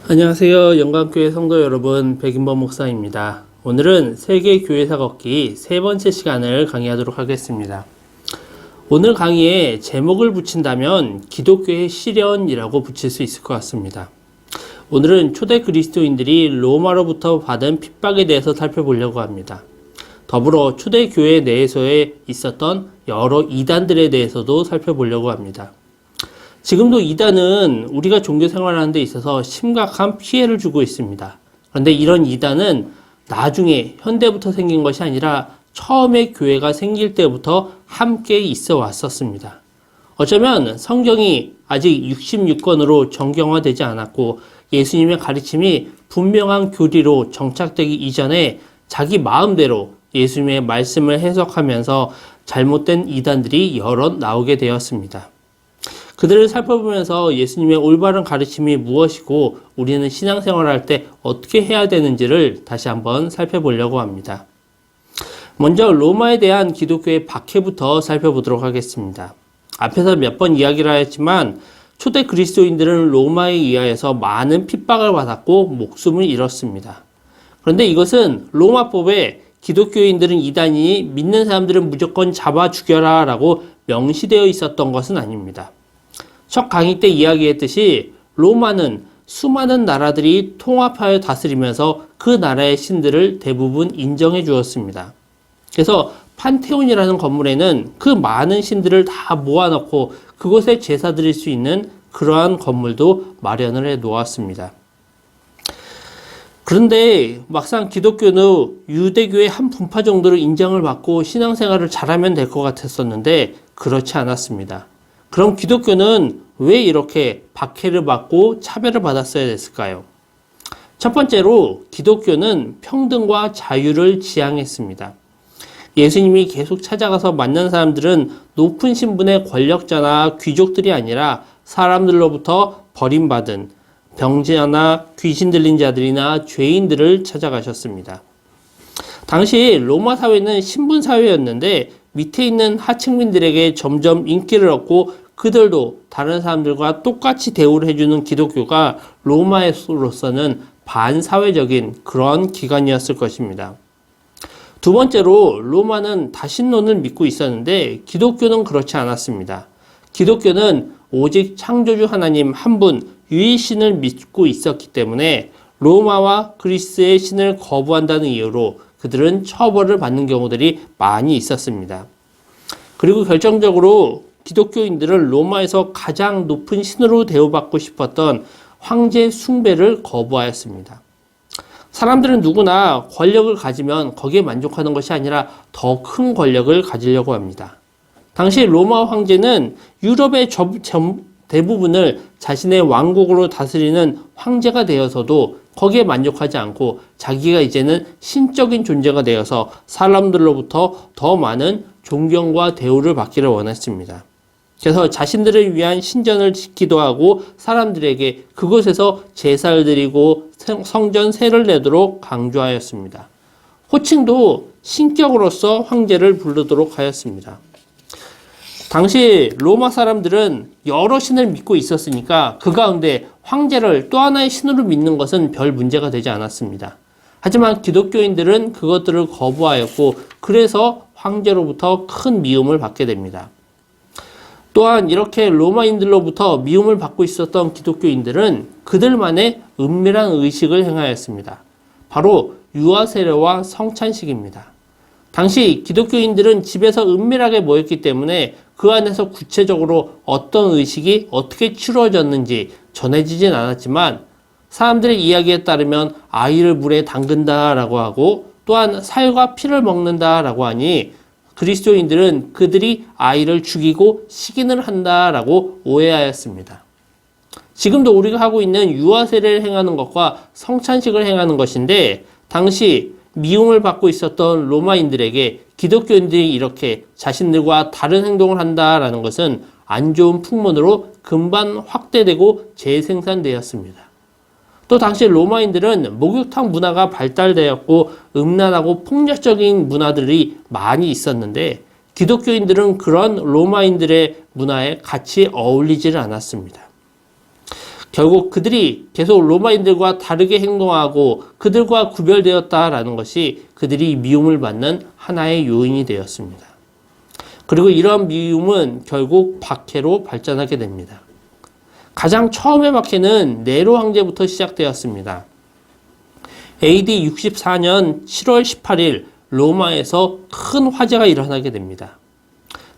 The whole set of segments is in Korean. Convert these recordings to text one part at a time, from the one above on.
안녕하세요. 영광교회 성도 여러분, 백인범 목사입니다. 오늘은 세계 교회사 걷기 세 번째 시간을 강의하도록 하겠습니다. 오늘 강의에 제목을 붙인다면 기독교의 시련이라고 붙일 수 있을 것 같습니다. 오늘은 초대 그리스도인들이 로마로부터 받은 핍박에 대해서 살펴보려고 합니다. 더불어 초대 교회 내에서에 있었던 여러 이단들에 대해서도 살펴보려고 합니다. 지금도 이단은 우리가 종교 생활하는 데 있어서 심각한 피해를 주고 있습니다. 그런데 이런 이단은 나중에 현대부터 생긴 것이 아니라 처음에 교회가 생길 때부터 함께 있어 왔었습니다. 어쩌면 성경이 아직 66권으로 정경화되지 않았고 예수님의 가르침이 분명한 교리로 정착되기 이전에 자기 마음대로 예수님의 말씀을 해석하면서 잘못된 이단들이 여러 나오게 되었습니다. 그들을 살펴보면서 예수님의 올바른 가르침이 무엇이고 우리는 신앙생활을 할 때 어떻게 해야 되는지를 다시 한번 살펴보려고 합니다. 먼저 로마에 대한 기독교의 박해부터 살펴보도록 하겠습니다. 앞에서 몇 번 이야기를 하였지만 초대 그리스도인들은 로마에 의하여서 많은 핍박을 받았고 목숨을 잃었습니다. 그런데 이것은 로마법에 기독교인들은 이단이니 믿는 사람들은 무조건 잡아 죽여라 라고 명시되어 있었던 것은 아닙니다. 첫 강의 때 이야기했듯이 로마는 수많은 나라들이 통합하여 다스리면서 그 나라의 신들을 대부분 인정해 주었습니다. 그래서 판테온이라는 건물에는 그 많은 신들을 다 모아놓고 그곳에 제사 드릴 수 있는 그러한 건물도 마련을 해 놓았습니다. 그런데 막상 기독교는 유대교의 한 분파 정도로 인정을 받고 신앙생활을 잘하면 될 것 같았었는데 그렇지 않았습니다. 그럼 기독교는 왜 이렇게 박해를 받고 차별을 받았어야 됐을까요? 첫 번째로 기독교는 평등과 자유를 지향했습니다. 예수님이 계속 찾아가서 만난 사람들은 높은 신분의 권력자나 귀족들이 아니라 사람들로부터 버림받은 병자나 귀신 들린 자들이나 죄인들을 찾아가셨습니다. 당시 로마 사회는 신분 사회였는데 밑에 있는 하층민들에게 점점 인기를 얻고 그들도 다른 사람들과 똑같이 대우를 해주는 기독교가 로마에서는 반사회적인 그런 기관이었을 것입니다. 두 번째로 로마는 다신론을 믿고 있었는데 기독교는 그렇지 않았습니다. 기독교는 오직 창조주 하나님 한 분 유일신을 믿고 있었기 때문에 로마와 그리스의 신을 거부한다는 이유로 그들은 처벌을 받는 경우들이 많이 있었습니다. 그리고 결정적으로 기독교인들은 로마에서 가장 높은 신으로 대우받고 싶었던 황제 숭배를 거부하였습니다. 사람들은 누구나 권력을 가지면 거기에 만족하는 것이 아니라 더 큰 권력을 가지려고 합니다. 당시 로마 황제는 유럽의 대부분을 자신의 왕국으로 다스리는 황제가 되어서도 거기에 만족하지 않고 자기가 이제는 신적인 존재가 되어서 사람들로부터 더 많은 존경과 대우를 받기를 원했습니다. 그래서 자신들을 위한 신전을 짓기도 하고 사람들에게 그곳에서 제사를 드리고 성전 세를 내도록 강조하였습니다. 호칭도 신격으로서 황제를 부르도록 하였습니다. 당시 로마 사람들은 여러 신을 믿고 있었으니까 그 가운데 황제를 또 하나의 신으로 믿는 것은 별 문제가 되지 않았습니다. 하지만 기독교인들은 그것들을 거부하였고 그래서 황제로부터 큰 미움을 받게 됩니다. 또한 이렇게 로마인들로부터 미움을 받고 있었던 기독교인들은 그들만의 은밀한 의식을 행하였습니다. 바로 유아 세례와 성찬식입니다. 당시 기독교인들은 집에서 은밀하게 모였기 때문에 그 안에서 구체적으로 어떤 의식이 어떻게 치루어졌는지 전해지진 않았지만 사람들의 이야기에 따르면 아이를 물에 담근다라고 하고 또한 살과 피를 먹는다라고 하니 그리스도인들은 그들이 아이를 죽이고 식인을 한다라고 오해하였습니다. 지금도 우리가 하고 있는 유아 세례를 행하는 것과 성찬식을 행하는 것인데 당시 미움을 받고 있었던 로마인들에게 기독교인들이 이렇게 자신들과 다른 행동을 한다라는 것은 안 좋은 풍문으로 금방 확대되고 재생산되었습니다. 또 당시 로마인들은 목욕탕 문화가 발달되었고 음란하고 폭력적인 문화들이 많이 있었는데 기독교인들은 그런 로마인들의 문화에 같이 어울리지를 않았습니다. 결국 그들이 계속 로마인들과 다르게 행동하고 그들과 구별되었다라는 것이 그들이 미움을 받는 하나의 요인이 되었습니다. 그리고 이러한 미움은 결국 박해로 발전하게 됩니다. 가장 처음의 박해는 네로 황제부터 시작되었습니다. AD 64년 7월 18일 로마에서 큰 화재가 일어나게 됩니다.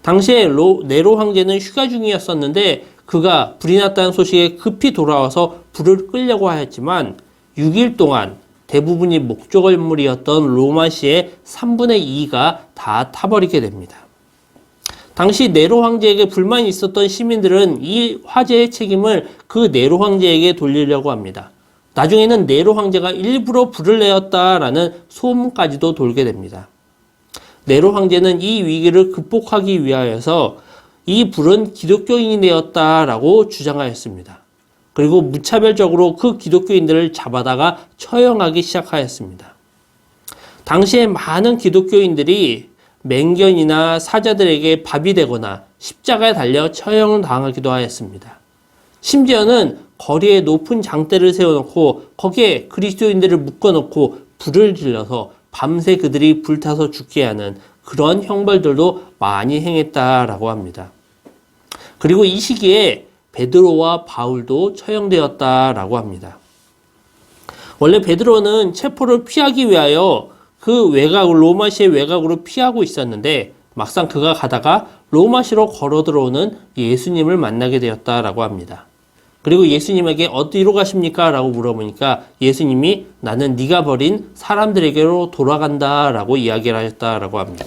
당시에 네로 황제는 휴가 중이었었는데 그가 불이 났다는 소식에 급히 돌아와서 불을 끄려고 하였지만 6일 동안 대부분이 목조건물이었던 로마시의 3분의 2가 다 타버리게 됩니다. 당시 네로 황제에게 불만이 있었던 시민들은 이 화재의 책임을 그 네로 황제에게 돌리려고 합니다. 나중에는 네로 황제가 일부러 불을 내었다라는 소문까지도 돌게 됩니다. 네로 황제는 이 위기를 극복하기 위하여서 이 불은 기독교인이 내었다라고 주장하였습니다. 그리고 무차별적으로 그 기독교인들을 잡아다가 처형하기 시작하였습니다. 당시에 많은 기독교인들이 맹견이나 사자들에게 밥이 되거나 십자가에 달려 처형을 당하기도 하였습니다. 심지어는 거리에 높은 장대를 세워놓고 거기에 그리스도인들을 묶어놓고 불을 질러서 밤새 그들이 불타서 죽게 하는 그런 형벌들도 많이 행했다라고 합니다. 그리고 이 시기에 베드로와 바울도 처형되었다라고 합니다. 원래 베드로는 체포를 피하기 위하여 그 로마시의 외곽으로 피하고 있었는데 막상 그가 가다가 로마시로 걸어 들어오는 예수님을 만나게 되었다라고 합니다. 그리고 예수님에게 어디로 가십니까? 라고 물어보니까 예수님이 나는 네가 버린 사람들에게로 돌아간다 라고 이야기를 하셨다라고 합니다.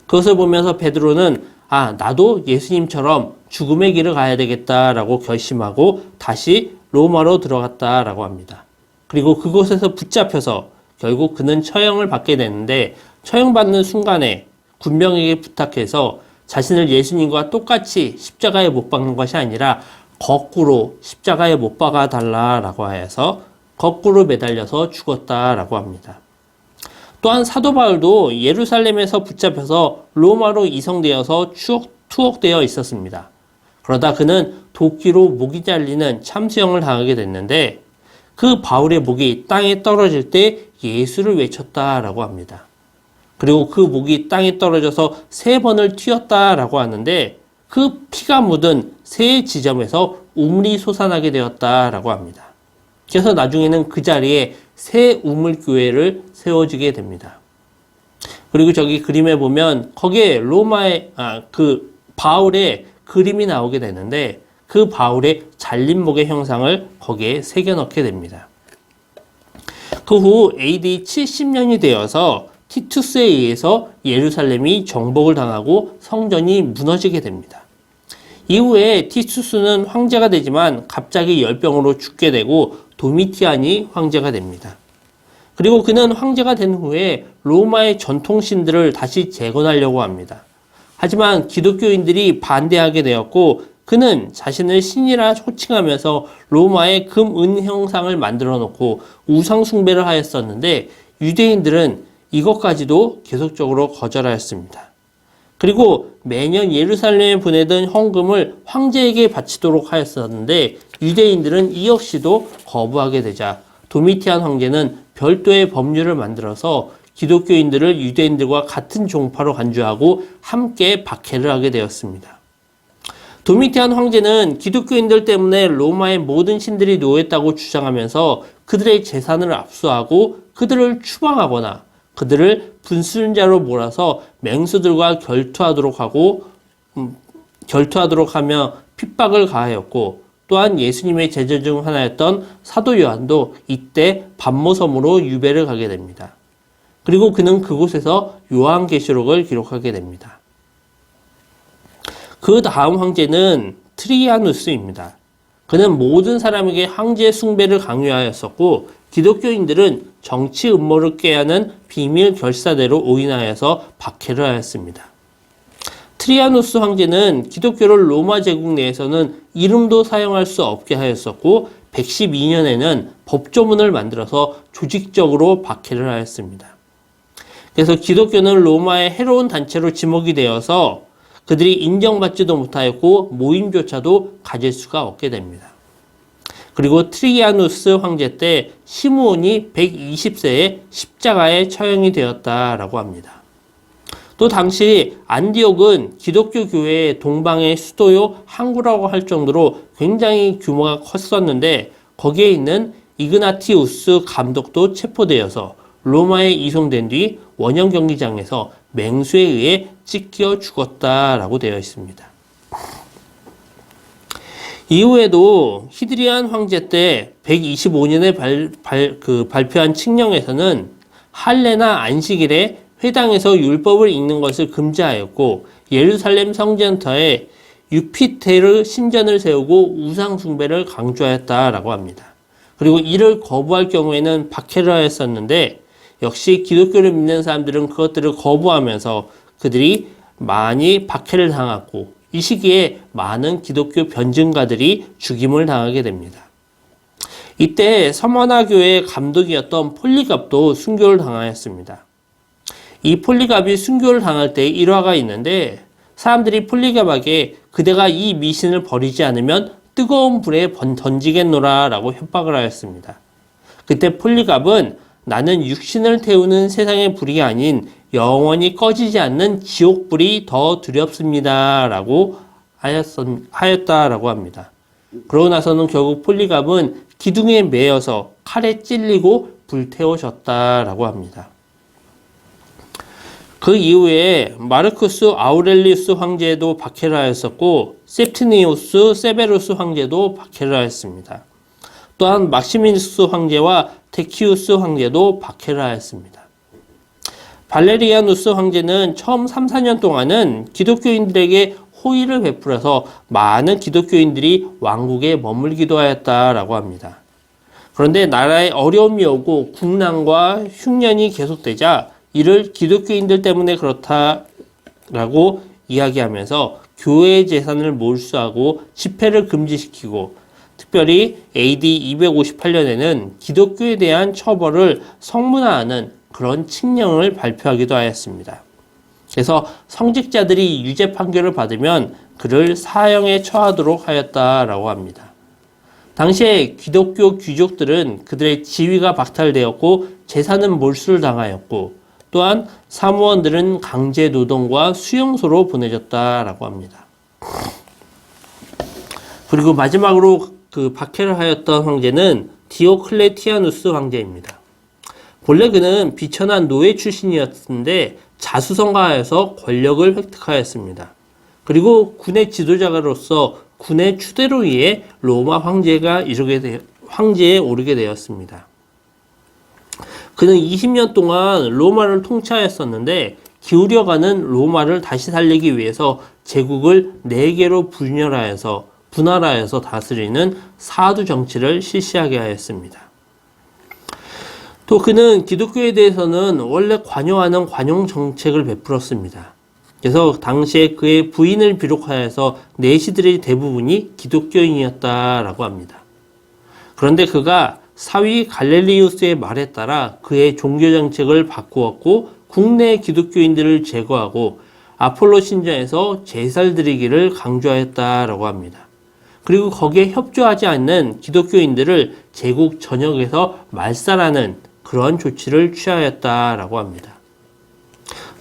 그것을 보면서 베드로는 나도 예수님처럼 죽음의 길을 가야 되겠다라고 결심하고 다시 로마로 들어갔다라고 합니다. 그리고 그곳에서 붙잡혀서 결국 그는 처형을 받게 되는데 처형받는 순간에 군병에게 부탁해서 자신을 예수님과 똑같이 십자가에 못 박는 것이 아니라 거꾸로 십자가에 못 박아 달라라고 하여서 거꾸로 매달려서 죽었다라고 합니다. 또한 사도 바울도 예루살렘에서 붙잡혀서 로마로 이송되어서 투옥되어 있었습니다. 그러다 그는 도끼로 목이 잘리는 참수형을 당하게 됐는데 그 바울의 목이 땅에 떨어질 때 예수를 외쳤다라고 합니다. 그리고 그 목이 땅에 떨어져서 3번을 튀었다라고 하는데 그 피가 묻은 세 지점에서 우물이 솟아나게 되었다라고 합니다. 그래서 나중에는 그 자리에 새 우물교회를 세워지게 됩니다. 그리고 저기 그림에 보면 거기에 바울의 그림이 나오게 되는데 그 바울의 잘린 목의 형상을 거기에 새겨 넣게 됩니다. 그 후 AD 70년이 되어서 티투스에 의해서 예루살렘이 정복을 당하고 성전이 무너지게 됩니다. 이후에 티투스는 황제가 되지만 갑자기 열병으로 죽게 되고 도미티안이 황제가 됩니다. 그리고 그는 황제가 된 후에 로마의 전통신들을 다시 재건하려고 합니다. 하지만 기독교인들이 반대하게 되었고 그는 자신을 신이라 호칭하면서 로마의 금, 은 형상을 만들어 놓고 우상 숭배를 하였었는데 유대인들은 이것까지도 계속적으로 거절하였습니다. 그리고 매년 예루살렘에 보내던 헌금을 황제에게 바치도록 하였었는데 유대인들은 이 역시도 거부하게 되자 도미티안 황제는 별도의 법률을 만들어서 기독교인들을 유대인들과 같은 종파로 간주하고 함께 박해를 하게 되었습니다. 도미티안 황제는 기독교인들 때문에 로마의 모든 신들이 노했다고 주장하면서 그들의 재산을 압수하고 그들을 추방하거나 그들을 분순자로 몰아서 맹수들과 결투하도록 하며 핍박을 가하였고 또한 예수님의 제자 중 하나였던 사도 요한도 이때 반모섬으로 유배를 가게 됩니다. 그리고 그는 그곳에서 요한계시록을 기록하게 됩니다. 그 다음 황제는 트리아누스입니다. 그는 모든 사람에게 황제 숭배를 강요하였었고 기독교인들은 정치 음모를 꾀하는 비밀 결사대로 오인하여서 박해를 하였습니다. 트리아누스 황제는 기독교를 로마 제국 내에서는 이름도 사용할 수 없게 하였었고 112년에는 법조문을 만들어서 조직적으로 박해를 하였습니다. 그래서 기독교는 로마의 해로운 단체로 지목이 되어서 그들이 인정받지도 못하였고 모임조차도 가질 수가 없게 됩니다. 그리고 트리기아누스 황제 때 시므온이 120세에 십자가에 처형이 되었다라고 합니다. 또 당시 안디옥은 기독교 교회의 동방의 수도요 항구라고 할 정도로 굉장히 규모가 컸었는데 거기에 있는 이그나티우스 감독도 체포되어서 로마에 이송된 뒤 원형 경기장에서 맹수에 의해 찢겨 죽었다라고 되어 있습니다. 이후에도 히드리안 황제 때 125년에 발표한 칙령에서는 할례나 안식일에 회당에서 율법을 읽는 것을 금지하였고 예루살렘 성전터에 유피테르 신전을 세우고 우상 숭배를 강조하였다라고 합니다. 그리고 이를 거부할 경우에는 박해를 하였었는데 역시 기독교를 믿는 사람들은 그것들을 거부하면서 그들이 많이 박해를 당했고 이 시기에 많은 기독교 변증가들이 죽임을 당하게 됩니다. 이때 서머나 교회의 감독이었던 폴리갑도 순교를 당하였습니다. 이 폴리갑이 순교를 당할 때 일화가 있는데 사람들이 폴리갑에게 그대가 이 미신을 버리지 않으면 뜨거운 불에 던지겠노라 라고 협박을 하였습니다. 그때 폴리갑은 나는 육신을 태우는 세상의 불이 아닌 영원히 꺼지지 않는 지옥불이 더 두렵습니다 라고 하였다라고 합니다. 그러고 나서는 결국 폴리갑은 기둥에 매여서 칼에 찔리고 불태워졌다라고 합니다. 그 이후에 마르쿠스 아우렐리우스 황제도 박해를 하였었고 septimius 세베루스 황제도 박해를 하였습니다. 또한 막시미누스 황제와 데키우스 황제도 박해를 하였습니다. 발레리아누스 황제는 처음 3, 4년 동안은 기독교인들에게 호의를 베풀어서 많은 기독교인들이 왕국에 머물기도 하였다라고 합니다. 그런데 나라에 어려움이 오고 국난과 흉년이 계속되자 이를 기독교인들 때문에 그렇다라고 이야기하면서 교회의 재산을 몰수하고 집회를 금지시키고 특별히 AD 258년에는 기독교에 대한 처벌을 성문화하는 그런 칙령을 발표하기도 하였습니다. 그래서 성직자들이 유죄 판결을 받으면 그를 사형에 처하도록 하였다라고 합니다. 당시에 기독교 귀족들은 그들의 지위가 박탈되었고 재산은 몰수를 당하였고 또한 사무원들은 강제 노동과 수용소로 보내졌다라고 합니다. 그리고 마지막으로 그 박해를 하였던 황제는 디오클레티아누스 황제입니다. 본래 그는 비천한 노예 출신이었는데 자수성가하여서 권력을 획득하였습니다. 그리고 군의 지도자로서 군의 추대로 의해 로마 황제에 오르게 되었습니다. 그는 20년 동안 로마를 통치하였었는데 기울여가는 로마를 다시 살리기 위해서 제국을 4개로 분할하여서 다스리는 사두 정치를 실시하게 하였습니다. 또 그는 기독교에 대해서는 원래 관여하는 관용 정책을 베풀었습니다. 그래서 당시에 그의 부인을 비롯하여서 내시들의 대부분이 기독교인이었다라고 합니다. 그런데 그가 사위 갈렐리우스의 말에 따라 그의 종교 정책을 바꾸었고 국내 기독교인들을 제거하고 아폴로 신전에서 제사를 드리기를 강조하였다라고 합니다. 그리고 거기에 협조하지 않는 기독교인들을 제국 전역에서 말살하는 그런 조치를 취하였다라고 합니다.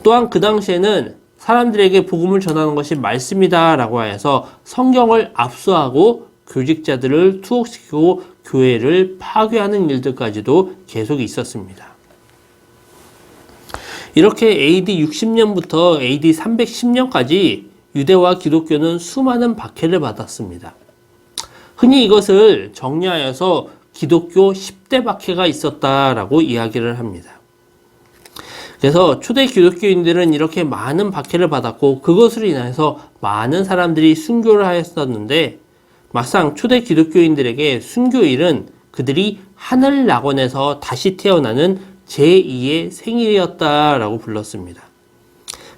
또한 그 당시에는 사람들에게 복음을 전하는 것이 말씀이다라고 하여서 성경을 압수하고 교직자들을 투옥시키고 교회를 파괴하는 일들까지도 계속 있었습니다. 이렇게 AD 60년부터 AD 310년까지 유대와 기독교는 수많은 박해를 받았습니다. 흔히 이것을 정리하여서 기독교 10대 박해가 있었다라고 이야기를 합니다. 그래서 초대 기독교인들은 이렇게 많은 박해를 받았고 그것으로 인해서 많은 사람들이 순교를 하였었는데 막상 초대 기독교인들에게 순교일은 그들이 하늘 낙원에서 다시 태어나는 제2의 생일이었다라고 불렀습니다.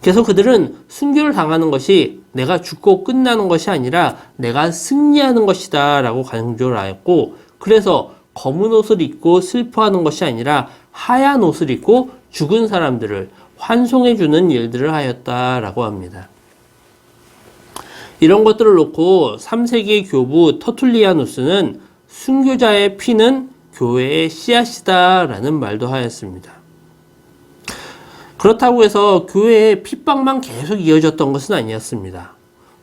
그래서 그들은 순교를 당하는 것이 내가 죽고 끝나는 것이 아니라 내가 승리하는 것이다 라고 강조를 하였고 그래서 검은 옷을 입고 슬퍼하는 것이 아니라 하얀 옷을 입고 죽은 사람들을 환송해주는 일들을 하였다라고 합니다. 이런 것들을 놓고 3세기의 교부 터툴리아누스는 순교자의 피는 교회의 씨앗이다라는 말도 하였습니다. 그렇다고 해서 교회의 핍박만 계속 이어졌던 것은 아니었습니다.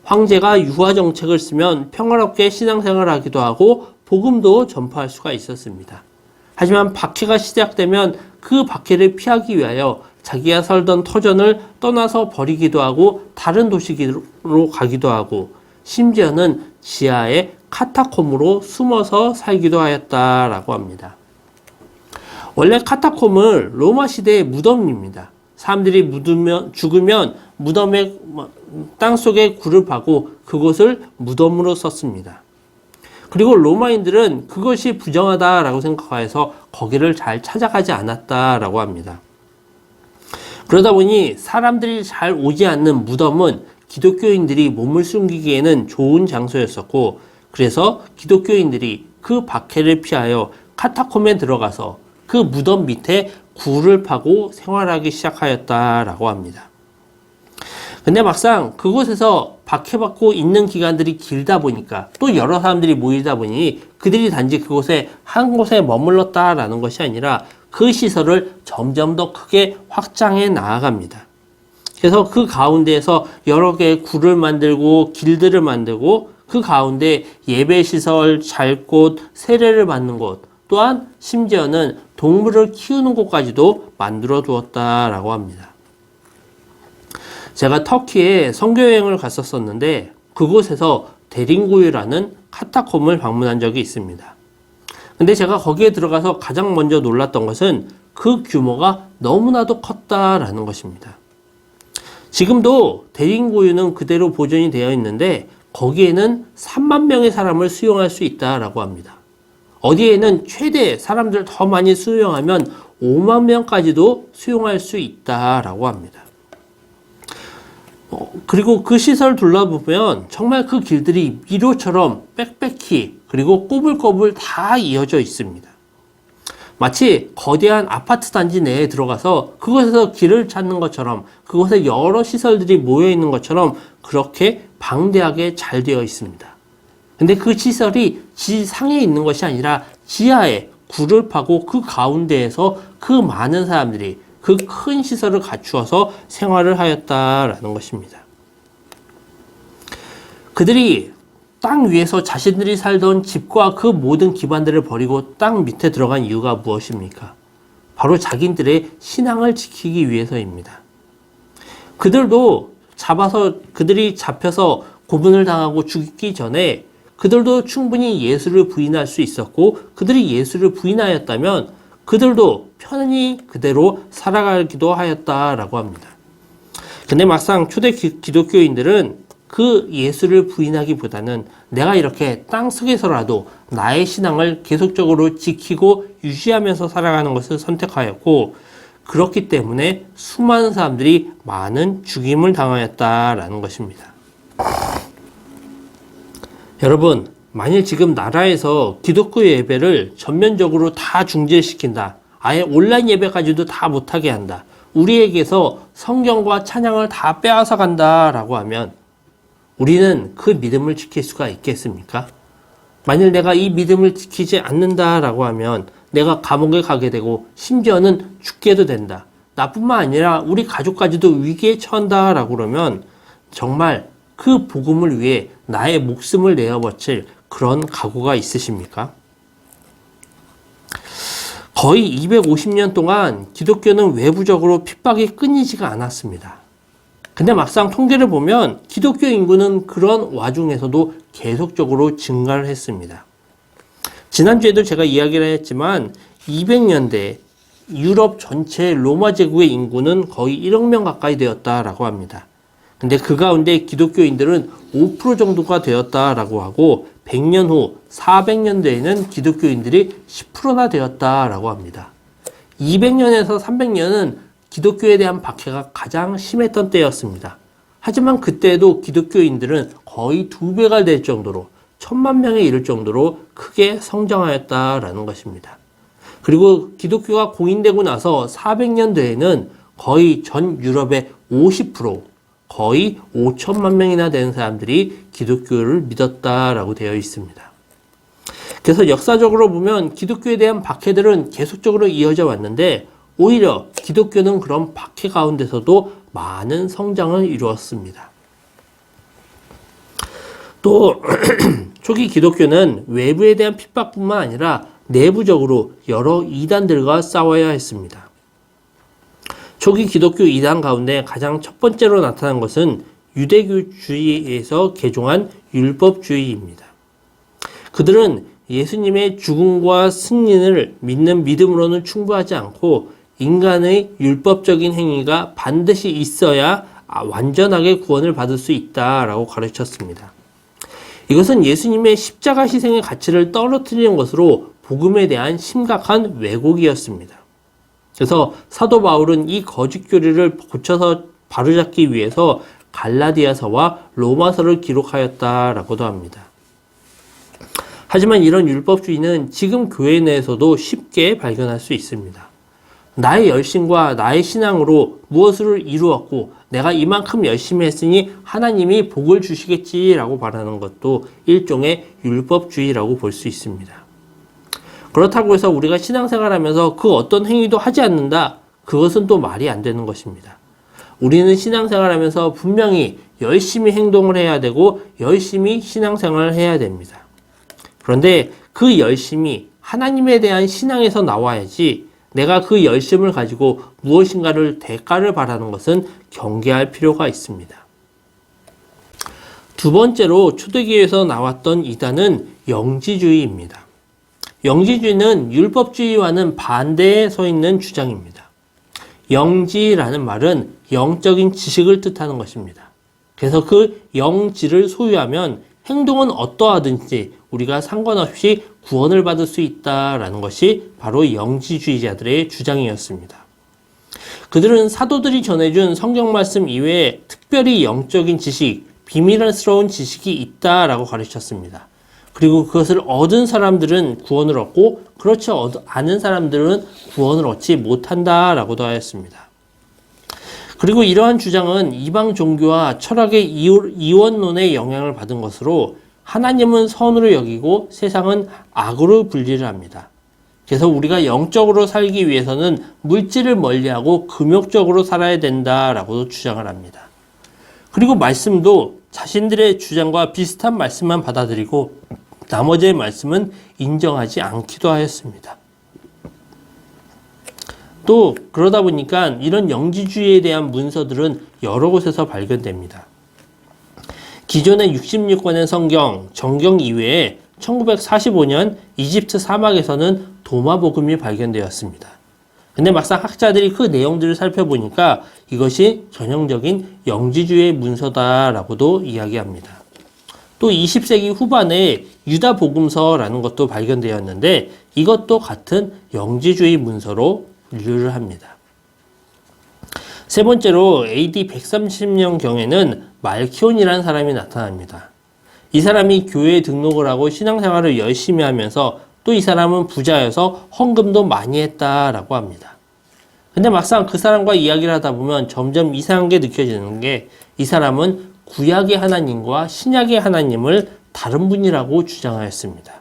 황제가 유화 정책을 쓰면 평화롭게 신앙생활을 하기도 하고 복음도 전파할 수가 있었습니다. 하지만 박해가 시작되면 그 박해를 피하기 위하여 자기가 살던 터전을 떠나서 버리기도 하고 다른 도시로 가기도 하고 심지어는 지하의 카타콤으로 숨어서 살기도 하였다라고 합니다. 원래 카타콤은 로마 시대의 무덤입니다. 사람들이 죽으면 무덤의 땅속에 굴을 파고 그곳을 무덤으로 썼습니다. 그리고 로마인들은 그것이 부정하다라고 생각해서 거기를 잘 찾아가지 않았다라고 합니다. 그러다 보니 사람들이 잘 오지 않는 무덤은 기독교인들이 몸을 숨기기에는 좋은 장소였었고, 그래서 기독교인들이 그 박해를 피하여 카타콤에 들어가서 그 무덤 밑에 굴을 파고 생활하기 시작하였다라고 합니다. 근데 막상 그곳에서 박해받고 있는 기간들이 길다 보니까 또 여러 사람들이 모이다 보니 그들이 단지 그곳에 한 곳에 머물렀다라는 것이 아니라 그 시설을 점점 더 크게 확장해 나아갑니다. 그래서 그 가운데에서 여러 개의 굴을 만들고 길들을 만들고 그 가운데 예배시설, 잘 곳, 세례를 받는 곳, 또한 심지어는 동물을 키우는 곳까지도 만들어 두었다라고 합니다. 제가 터키에 선교여행을 갔었었는데 그곳에서 데린구유라는 카타콤을 방문한 적이 있습니다. 근데 제가 거기에 들어가서 가장 먼저 놀랐던 것은 그 규모가 너무나도 컸다라는 것입니다. 지금도 데린구유는 그대로 보존이 되어 있는데 거기에는 3만 명의 사람을 수용할 수 있다라고 합니다. 어디에는 최대 사람들 더 많이 수용하면 5만 명까지도 수용할 수 있다라고 합니다. 그리고 그 시설을 둘러보면 정말 그 길들이 미로처럼 빽빽히 그리고 꼬불꼬불 다 이어져 있습니다. 마치 거대한 아파트 단지 내에 들어가서 그곳에서 길을 찾는 것처럼 그곳에 여러 시설들이 모여 있는 것처럼 그렇게 방대하게 잘 되어 있습니다. 근데 그 시설이 지상에 있는 것이 아니라 지하에 굴을 파고 그 가운데에서 그 많은 사람들이 그 큰 시설을 갖추어서 생활을 하였다라는 것입니다. 그들이 땅 위에서 자신들이 살던 집과 그 모든 기반들을 버리고 땅 밑에 들어간 이유가 무엇입니까? 바로 자기들의 신앙을 지키기 위해서입니다. 그들이 잡혀서 고문을 당하고 죽기 전에 그들도 충분히 예수를 부인할 수 있었고, 그들이 예수를 부인하였다면 그들도 편히 그대로 살아가기도 하였다라고 합니다. 근데 막상 초대 기독교인들은 그 예수를 부인하기보다는 내가 이렇게 땅 속에서라도 나의 신앙을 계속적으로 지키고 유지하면서 살아가는 것을 선택하였고, 그렇기 때문에 수많은 사람들이 많은 죽임을 당하였다라는 것입니다. 여러분, 만일 지금 나라에서 기독교 예배를 전면적으로 다 중지시킨다, 아예 온라인 예배까지도 다 못하게 한다, 우리에게서 성경과 찬양을 다 빼앗아 간다라고 하면 우리는 그 믿음을 지킬 수가 있겠습니까? 만일 내가 이 믿음을 지키지 않는다라고 하면 내가 감옥에 가게 되고 심지어는 죽게도 된다, 나뿐만 아니라 우리 가족까지도 위기에 처한다라고 그러면 정말 그 복음을 위해 나의 목숨을 내어바칠 그런 각오가 있으십니까? 거의 250년 동안 기독교는 외부적으로 핍박이 끊이지가 않았습니다. 근데 막상 통계를 보면 기독교 인구는 그런 와중에서도 계속적으로 증가를 했습니다. 지난주에도 제가 이야기를 했지만 200년대 유럽 전체 로마 제국의 인구는 거의 1억 명 가까이 되었다라고 합니다. 근데 그 가운데 기독교인들은 5% 정도가 되었다라고 하고 100년 후 400년대에는 기독교인들이 10%나 되었다라고 합니다. 200년에서 300년은 기독교에 대한 박해가 가장 심했던 때였습니다. 하지만 그때도 기독교인들은 거의 2배가 될 정도로 1000만 명에 이를 정도로 크게 성장하였다라는 것입니다. 그리고 기독교가 공인되고 나서 400년대에는 거의 전 유럽의 50%, 거의 5천만 명이나 되는 사람들이 기독교를 믿었다라고 되어 있습니다. 그래서 역사적으로 보면 기독교에 대한 박해들은 계속적으로 이어져 왔는데 오히려 기독교는 그런 박해 가운데서도 많은 성장을 이루었습니다. 또 초기 기독교는 외부에 대한 핍박뿐만 아니라 내부적으로 여러 이단들과 싸워야 했습니다. 초기 기독교 이단 가운데 가장 첫 번째로 나타난 것은 유대교주의에서 개종한 율법주의입니다. 그들은 예수님의 죽음과 승리를 믿는 믿음으로는 충분하지 않고 인간의 율법적인 행위가 반드시 있어야 완전하게 구원을 받을 수 있다라고 가르쳤습니다. 이것은 예수님의 십자가 희생의 가치를 떨어뜨리는 것으로 복음에 대한 심각한 왜곡이었습니다. 그래서 사도 바울은 이 거짓 교리를 고쳐서 바로잡기 위해서 갈라디아서와 로마서를 기록하였다라고도 합니다. 하지만 이런 율법주의는 지금 교회 내에서도 쉽게 발견할 수 있습니다. 나의 열심과 나의 신앙으로 무엇을 이루었고 내가 이만큼 열심히 했으니 하나님이 복을 주시겠지라고 말하는 것도 일종의 율법주의라고 볼 수 있습니다. 그렇다고 해서 우리가 신앙생활하면서 그 어떤 행위도 하지 않는다? 그것은 또 말이 안 되는 것입니다. 우리는 신앙생활하면서 분명히 열심히 행동을 해야 되고 열심히 신앙생활을 해야 됩니다. 그런데 그 열심이 하나님에 대한 신앙에서 나와야지 내가 그 열심을 가지고 무엇인가를 대가를 바라는 것은 경계할 필요가 있습니다. 두 번째로 초대교회에서 나왔던 이단은 영지주의입니다. 영지주의는 율법주의와는 반대에 서 있는 주장입니다. 영지라는 말은 영적인 지식을 뜻하는 것입니다. 그래서 그 영지를 소유하면 행동은 어떠하든지 우리가 상관없이 구원을 받을 수 있다라는 것이 바로 영지주의자들의 주장이었습니다. 그들은 사도들이 전해준 성경 말씀 이외에 특별히 영적인 지식, 비밀스러운 지식이 있다라고 가르쳤습니다. 그리고 그것을 얻은 사람들은 구원을 얻고 그렇지 않은 사람들은 구원을 얻지 못한다라고도 하였습니다. 그리고 이러한 주장은 이방 종교와 철학의 이원론의 영향을 받은 것으로 하나님은 선으로 여기고 세상은 악으로 분리를 합니다. 그래서 우리가 영적으로 살기 위해서는 물질을 멀리하고 금욕적으로 살아야 된다라고도 주장을 합니다. 그리고 말씀도 자신들의 주장과 비슷한 말씀만 받아들이고 나머지의 말씀은 인정하지 않기도 하였습니다. 또 그러다 보니까 이런 영지주의에 대한 문서들은 여러 곳에서 발견됩니다. 기존의 66권의 성경, 정경 이외에 1945년 이집트 사막에서는 도마복음이 발견되었습니다. 근데 막상 학자들이 그 내용들을 살펴보니까 이것이 전형적인 영지주의의 문서다라고도 이야기합니다. 또 20세기 후반에 유다복음서라는 것도 발견되었는데 이것도 같은 영지주의 문서로 분류를 합니다. 세 번째로 AD 130년경에는 말키온이라는 사람이 나타납니다. 이 사람이 교회에 등록을 하고 신앙생활을 열심히 하면서 또 이 사람은 부자여서 헌금도 많이 했다라고 합니다. 근데 막상 그 사람과 이야기를 하다 보면 점점 이상한 게 느껴지는 게 이 사람은 구약의 하나님과 신약의 하나님을 다른 분이라고 주장하였습니다.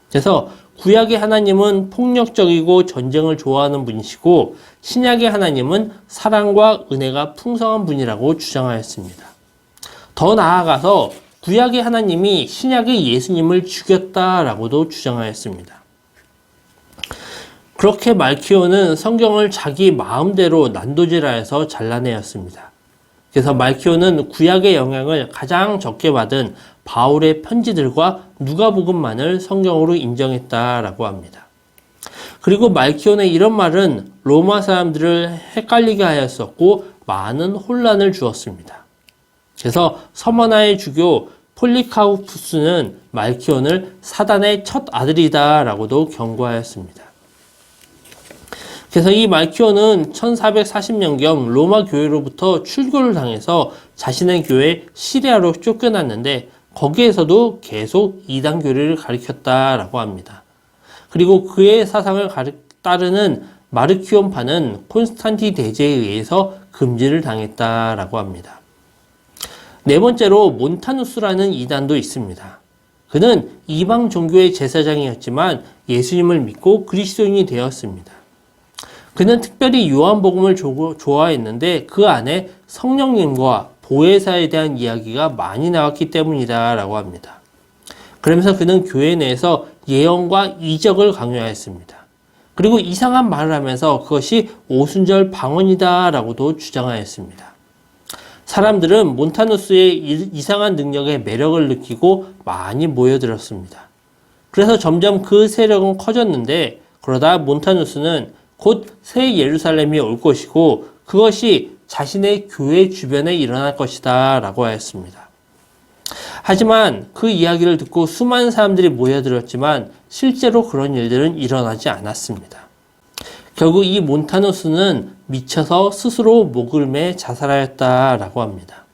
그래서 구약의 하나님은 폭력적이고 전쟁을 좋아하는 분이시고 신약의 하나님은 사랑과 은혜가 풍성한 분이라고 주장하였습니다. 더 나아가서 구약의 하나님이 신약의 예수님을 죽였다라고도 주장하였습니다. 그렇게 말키오는 성경을 자기 마음대로 난도질하여서 잘라내었습니다. 그래서 말키오는 구약의 영향을 가장 적게 받은 바울의 편지들과 누가복음만을 성경으로 인정했다라고 합니다. 그리고 말키온의 이런 말은 로마 사람들을 헷갈리게 하였었고 많은 혼란을 주었습니다. 그래서 서머나의 주교 폴리카우푸스는 말키온을 사단의 첫 아들이다라고도 경고하였습니다. 그래서 이 말키온은 1440년경 로마 교회로부터 출교를 당해서 자신의 교회 시리아로 쫓겨났는데 거기에서도 계속 이단 교리를 가르쳤다라고 합니다. 그리고 그의 사상을 따르는 마르키온파는 콘스탄티 대제에 의해서 금지를 당했다라고 합니다. 네 번째로 몬타누스라는 이단도 있습니다. 그는 이방 종교의 제사장이었지만 예수님을 믿고 그리스도인이 되었습니다. 그는 특별히 요한복음을 좋아했는데 그 안에 성령님과 보혜사에 대한 이야기가 많이 나왔기 때문이다 라고 합니다. 그러면서 그는 교회 내에서 예언과 이적을 강요하였습니다. 그리고 이상한 말을 하면서 그것이 오순절 방언이다 라고도 주장하였습니다. 사람들은 몬타누스의 이상한 능력에 매력을 느끼고 많이 모여들었습니다. 그래서 점점 그 세력은 커졌는데 그러다 몬타누스는 곧 새 예루살렘이 올 것이고 그것이 자신의 교회 주변에 일어날 것이다 라고 하였습니다. 하지만 그 이야기를 듣고 수많은 사람들이 모여들었지만 실제로 그런 일들은 일어나지 않았습니다. 결국 이 몬타누스는 미쳐서 스스로 목을 매 자살하였다라고 합니다.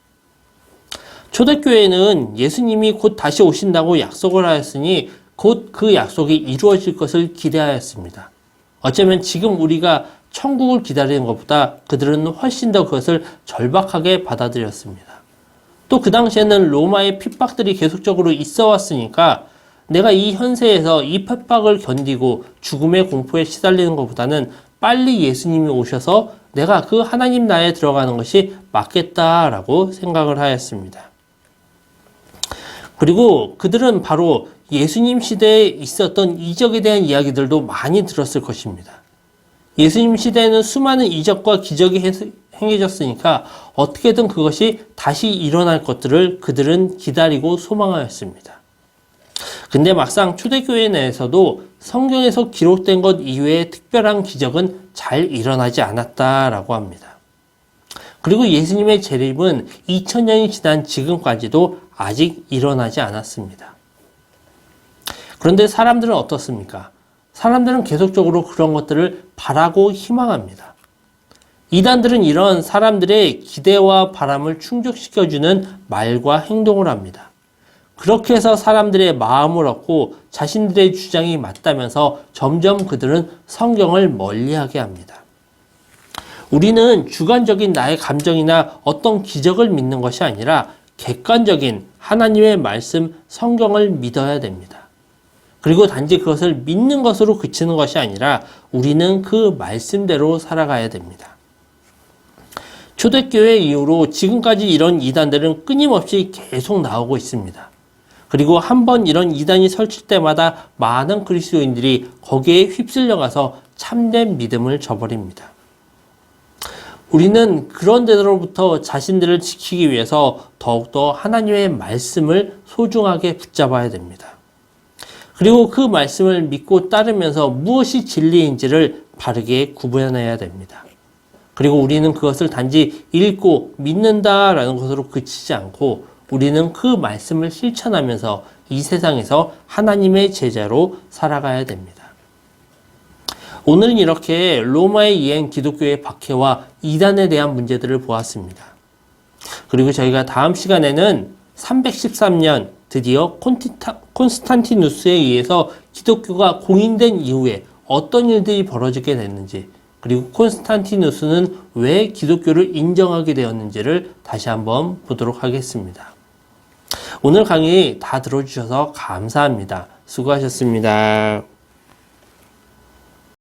초대교회는 예수님이 곧 다시 오신다고 약속을 하였으니 곧 그 약속이 이루어질 것을 기대하였습니다. 어쩌면 지금 우리가 천국을 기다리는 것보다 그들은 훨씬 더 그것을 절박하게 받아들였습니다. 또 그 당시에는 로마의 핍박들이 계속적으로 있어 왔으니까 내가 이 현세에서 이 핍박을 견디고 죽음의 공포에 시달리는 것보다는 빨리 예수님이 오셔서 내가 그 하나님 나라에 들어가는 것이 맞겠다라고 생각을 하였습니다. 그리고 그들은 바로 예수님 시대에 있었던 이적에 대한 이야기들도 많이 들었을 것입니다. 예수님 시대에는 수많은 이적과 기적이 행해졌으니까 어떻게든 그것이 다시 일어날 것들을 그들은 기다리고 소망하였습니다. 근데 막상 초대교회 내에서도 성경에서 기록된 것 이외에 특별한 기적은 잘 일어나지 않았다라고 합니다. 그리고 예수님의 재림은 2000년이 지난 지금까지도 아직 일어나지 않았습니다. 그런데 사람들은 어떻습니까? 사람들은 계속적으로 그런 것들을 바라고 희망합니다. 이단들은 이런 사람들의 기대와 바람을 충족시켜주는 말과 행동을 합니다. 그렇게 해서 사람들의 마음을 얻고 자신들의 주장이 맞다면서 점점 그들은 성경을 멀리하게 합니다. 우리는 주관적인 나의 감정이나 어떤 기적을 믿는 것이 아니라 객관적인 하나님의 말씀, 성경을 믿어야 됩니다. 그리고 단지 그것을 믿는 것으로 그치는 것이 아니라 우리는 그 말씀대로 살아가야 됩니다. 초대교회 이후로 지금까지 이런 이단들은 끊임없이 계속 나오고 있습니다. 그리고 한번 이런 이단이 설칠 때마다 많은 그리스도인들이 거기에 휩쓸려가서 참된 믿음을 저버립니다. 우리는 그런 데로부터 자신들을 지키기 위해서 더욱더 하나님의 말씀을 소중하게 붙잡아야 됩니다. 그리고 그 말씀을 믿고 따르면서 무엇이 진리인지를 바르게 구분해야 됩니다. 그리고 우리는 그것을 단지 읽고 믿는다라는 것으로 그치지 않고 우리는 그 말씀을 실천하면서 이 세상에서 하나님의 제자로 살아가야 됩니다. 오늘은 이렇게 로마에 의한 기독교의 박해와 이단에 대한 문제들을 보았습니다. 그리고 저희가 다음 시간에는 313년 드디어 콘스탄티누스에 의해서 기독교가 공인된 이후에 어떤 일들이 벌어지게 됐는지, 그리고 콘스탄티누스는 왜 기독교를 인정하게 되었는지를 다시 한번 보도록 하겠습니다. 오늘 강의 다 들어주셔서 감사합니다. 수고하셨습니다.